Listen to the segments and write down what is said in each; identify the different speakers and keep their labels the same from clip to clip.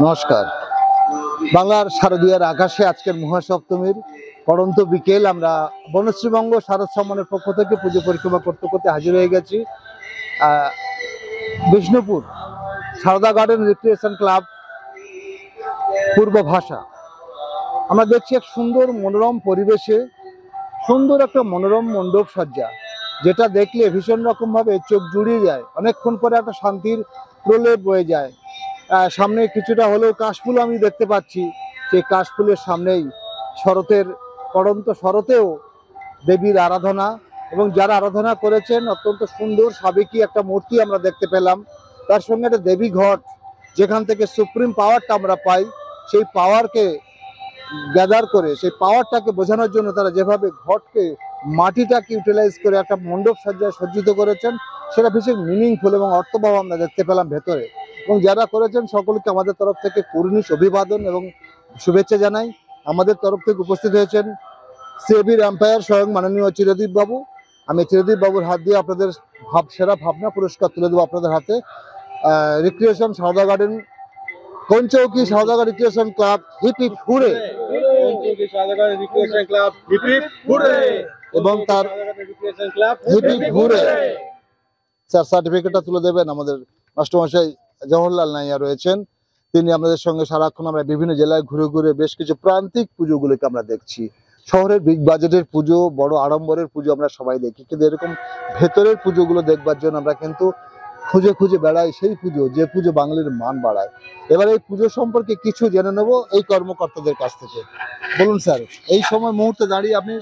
Speaker 1: নমস্কার। বাংলার শারদীয়ার আকাশে আজকের মহাসপ্তমীর পড়ন্ত বিকেল আমরা বনশ্রীবঙ্গ শারদ সম্মানের পক্ষ থেকে পুজো পরিক্রমা করতে করতে হাজির হয়ে গেছি Bishnupur Sarada garden recreation club পূর্ব ভাষা। আমরা দেখছি এক সুন্দর মনোরম পরিবেশে সুন্দর একটা মনোরম মণ্ডপ সজ্জা, যেটা দেখলে ভীষণ রকমভাবে চোখ জুড়িয়ে যায়। অনেকক্ষণ পরে একটা শান্তির প্রলেপ বয়ে যায়। সামনে কিছুটা হলেও কাশফুল আমি দেখতে পাচ্ছি। সেই কাশফুলের সামনেই শরতের পড়ন্ত শরতেও দেবীর আরাধনা, এবং যারা আরাধনা করেছেন অত্যন্ত সুন্দর সাবেকি একটা মূর্তি আমরা দেখতে পেলাম। তার সঙ্গে একটা দেবী ঘট, যেখান থেকে সুপ্রিম পাওয়ারটা আমরা পাই, সেই পাওয়ারকে গ্যাদার করে সেই পাওয়ারটাকে বোঝানোর জন্য তারা যেভাবে ঘটকে মাটিটাকে ইউটিলাইজ করে একটা মণ্ডপ সজ্জায় সজ্জিত করেছেন, সেটা ভীষণ মিনিংফুল এবং অর্থবহ আমরা দেখতে পেলাম ভেতরে। এবং যারা করেছেন সকলকে আমাদের তরফ থেকে কর্নিশ অভিবাদন এবং শুভেচ্ছা জানাই। আমাদের তরফ থেকে উপস্থিত হয়েছেন সিএবির এম্পায়ার স্বয়ং মাননীয় চিরদীপ বাবু। আমি চিরদীপ বাবুর হাত দিয়ে আপনাদের সেরা ভাবনা পুরস্কার তুলে দেবো আপনাদের হাতে। Recreation Sarada garden Konchouki Sarada recreation club hip hip hooray, এবং তার হিপ হিপ হুরে স্যার সার্টিফিকেটটা তুলে দেবেন আমাদের মাস্টারমশাই জওহরলাল নাইয়া রয়েছেন। তিনি আমাদের সঙ্গে সারাক্ষণ আমরা বিভিন্ন জেলায় ঘুরে ঘুরে বেশ কিছু প্রান্তিক পুজোগুলোকে আমরা দেখছি। শহরের বিগ বাজেটের পুজো, বড় আড়ম্বরের পুজো আমরা সবাই দেখি, কিন্তু এরকম ভেতরের পুজোগুলো দেখবার জন্য আমরা কিন্তু খুঁজে খুঁজে বেড়াই সেই পুজো, যে পুজো বাঙালির মান বাড়ায়। এবার এই পুজো সম্পর্কে কিছু জেনে নেব এই কর্মকর্তাদের কাছ থেকে। বলুন স্যার, এই সময় মুহূর্তে দাঁড়িয়ে আপনি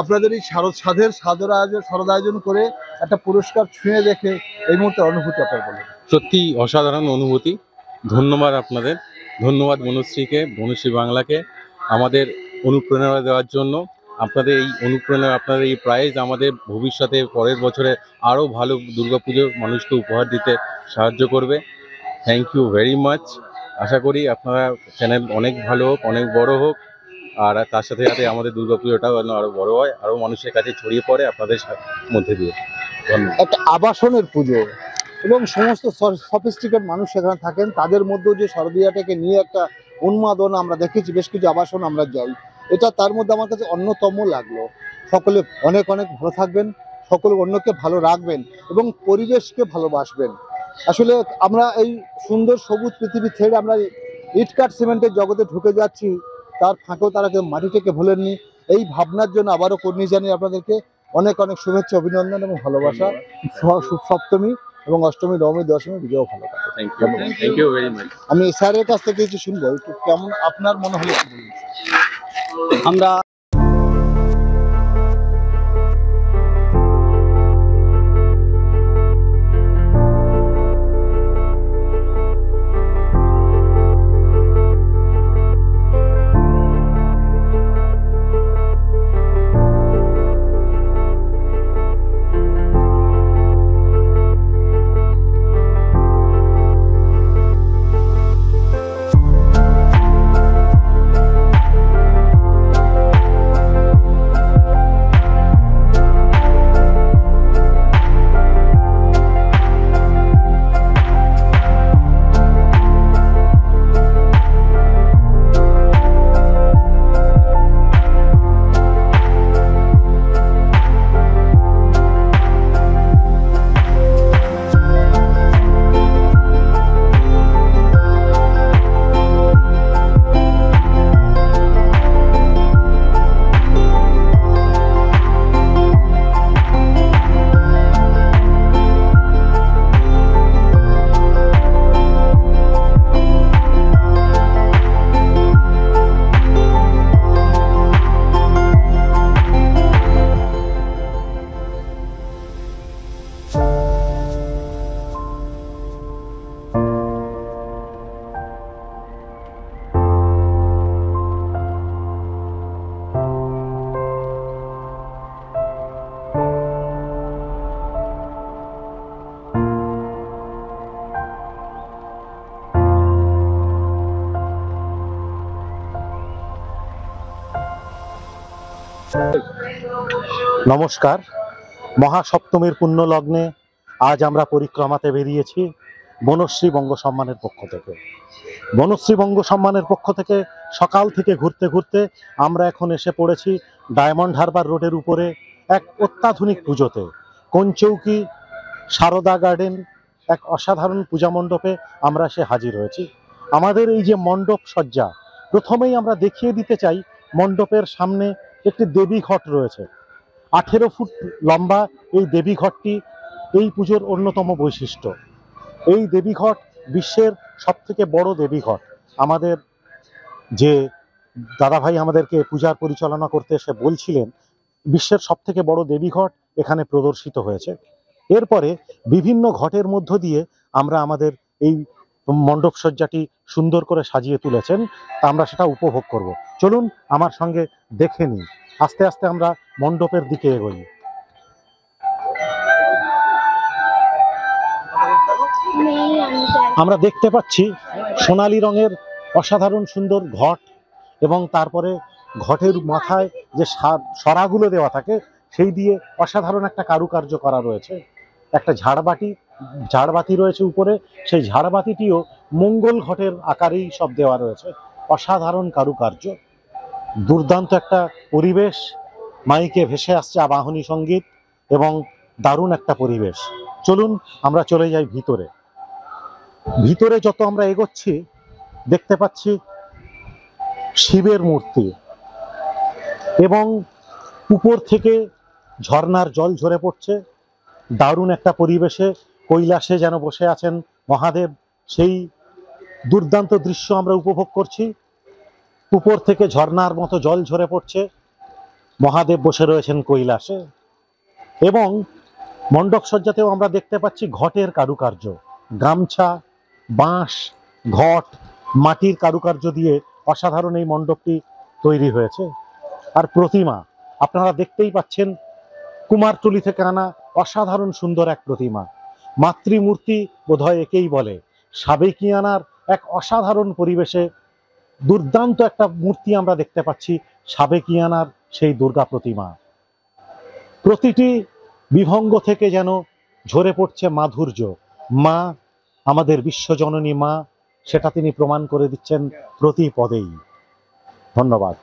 Speaker 1: আপনাদের এই শারদ আয়োজন করে একটা পুরস্কার ছুঁয়ে দেখে এই মুহূর্তে অনুভূতি আপনার বলুন।
Speaker 2: সত্যি অসাধারণ অনুভূতি। ধন্যবাদ আপনাদের, ধন্যবাদ বনশ্রীকে, বনশ্রী বাংলাকে আমাদের অনুপ্রেরণা দেওয়ার জন্য। আপনাদের এই অনুপ্রেরণা, আপনাদের এই প্রাইজ আমাদের ভবিষ্যতে পরের বছরে আরও ভালো দুর্গাপুজো মানুষকে উপহার দিতে সাহায্য করবে। Thank you very much. আশা করি আপনারা চ্যানেল অনেক ভালো হোক, অনেক বড় হোক, আর তার সাথে সাথে আমাদের দুর্গাপুজোটাও যেন আরও বড় হয়, আরও মানুষের কাছে ছড়িয়ে পড়ে আপনাদের মধ্যে দিয়ে। ধন্যবাদ।
Speaker 1: একটা আবাসনের পুজো এবং সমস্ত সফিস্টিকেট মানুষ সেখানে থাকেন, তাদের মধ্যেও যে শারদীয়াটাকে নিয়ে একটা উন্মাদনা আমরা দেখেছি। বেশ কিছু আবাসন আমরা যাই, এটা তার মধ্যে আমার কাছে অন্যতম লাগলো। সকলে অনেক অনেক ভালো থাকবেন, সকলে অন্যকে ভালো রাখবেন এবং পরিবেশকে ভালোবাসবেন। আসলে আমরা এই সুন্দর সবুজ পৃথিবী ছেড়ে আমরা ইটকাট সিমেন্টের জগতে ঢুকে যাচ্ছি, তার ফাঁকেও তারা কেউ মাটিটাকে ভোলেননি। এই ভাবনার জন্য আবারও কর্নিশ জানিয়ে আপনাদেরকে অনেক অনেক শুভেচ্ছা, অভিনন্দন এবং ভালোবাসা। সপ্তমী এবং অষ্টমী, নবমী, দশমী বিজয় ভালো থাকে।
Speaker 2: Thank you very much.
Speaker 1: আমি স্যারের কাছ থেকে কিছু শুনবো, একটু কেমন আপনার মনে হলো আমরা
Speaker 3: নমস্কার। মহাসপ্তমীর পুণ্য লগ্নে আজ আমরা পরিক্রমাতে বেরিয়েছি বনশ্রী বঙ্গ সম্মানের পক্ষ থেকে। বনশ্রী বঙ্গ সম্মানের পক্ষ থেকে সকাল থেকে ঘুরতে ঘুরতে আমরা এখন এসে পড়েছি ডায়মন্ড হারবার রোডের উপরে এক অত্যাধুনিক পুজোতে। কোনচৌকি সারদা গার্ডেন, এক অসাধারণ পূজা মণ্ডপে আমরা এসে হাজির হয়েছি। আমাদের এই যে মণ্ডপ সজ্জা, প্রথমেই আমরা দেখিয়ে দিতে চাই মণ্ডপের সামনে একটি দেবী ঘট রয়েছে। 18 ফুট লম্বা এই দেবী ঘটটি এই পুজোর অন্যতম বৈশিষ্ট্য। এই দেবী ঘট বিশ্বের সবথেকে বড় দেবী ঘট। আমাদের যে দাদাভাই আমাদেরকে পূজার পরিচালনা করতে এসে বলছিলেন, বিশ্বের সবথেকে বড় দেবী ঘট এখানে প্রদর্শিত হয়েছে। এরপরে বিভিন্ন ঘটের মধ্য দিয়ে আমরা আমাদের এই মণ্ডপ সজ্জাটি সুন্দর করে সাজিয়ে তুলেছেন, তা আমরা সেটা উপভোগ করব। চলুন আমার সঙ্গে দেখে নিই। আস্তে আস্তে আমরা মণ্ডপের দিকে এগোই। আমরা দেখতে পাচ্ছি সোনালী রঙের অসাধারণ সুন্দর ঘট, এবং তারপরে ঘটের মাথায় যে সরাগুলো দেওয়া থাকে সেই দিয়ে অসাধারণ একটা কারুকার্য করা রয়েছে। একটা ঝাড়বাতি রয়েছে উপরে, সেই ঝাড়বাতিটিও মঙ্গল ঘটের আকারেই সব দেওয়া রয়েছে। অসাধারণ কারুকার্য, দুর্দান্ত একটা পরিবেশ, মাইকে ভেসে আসছে আবাহনী সঙ্গীত, এবং দারুণ একটা পরিবেশ। চলুন আমরা চলে যাই ভিতরে। ভিতরে যত আমরা এগোচ্ছি দেখতে পাচ্ছি শিবের মূর্তি, এবং উপর থেকে ঝর্ণার জল ঝরে পড়ছে। দারুণ একটা পরিবেশে কৈলাসে যেন বসে আছেন মহাদেব, সেই দুর্দান্ত দৃশ্য আমরা উপভোগ করছি। উপর থেকে ঝর্ণার মতো জল ঝরে পড়ছে, মহাদেব বসে রয়েছেন কৈলাসে। এবং মণ্ডপ সজ্জাতেও আমরা দেখতে পাচ্ছি ঘটের কারুকার্য, গামছা, বাঁশ, ঘট, মাটির কারুকার্য দিয়ে অসাধারণ এই মণ্ডপটি তৈরি হয়েছে। আর প্রতিমা আপনারা দেখতেই পাচ্ছেন, কুমারটুলি থেকে আনা অসাধারণ সুন্দর এক প্রতিমা। মাতৃমূর্তি বোধহয় একেই বলে। সাবেকিয়ানার এক অসাধারণ পরিবেশে দুর্দান্ত একটা মূর্তি আমরা দেখতে পাচ্ছি, সাবেকিয়ানার সেই দুর্গা প্রতিমা। প্রতিটি বিভঙ্গ থেকে যেন ঝরে পড়ছে মাধুর্য। মা, আমাদের বিশ্বজননী মা, সেটা তিনি প্রমাণ করে দিচ্ছেন প্রতি পদেই। ধন্যবাদ।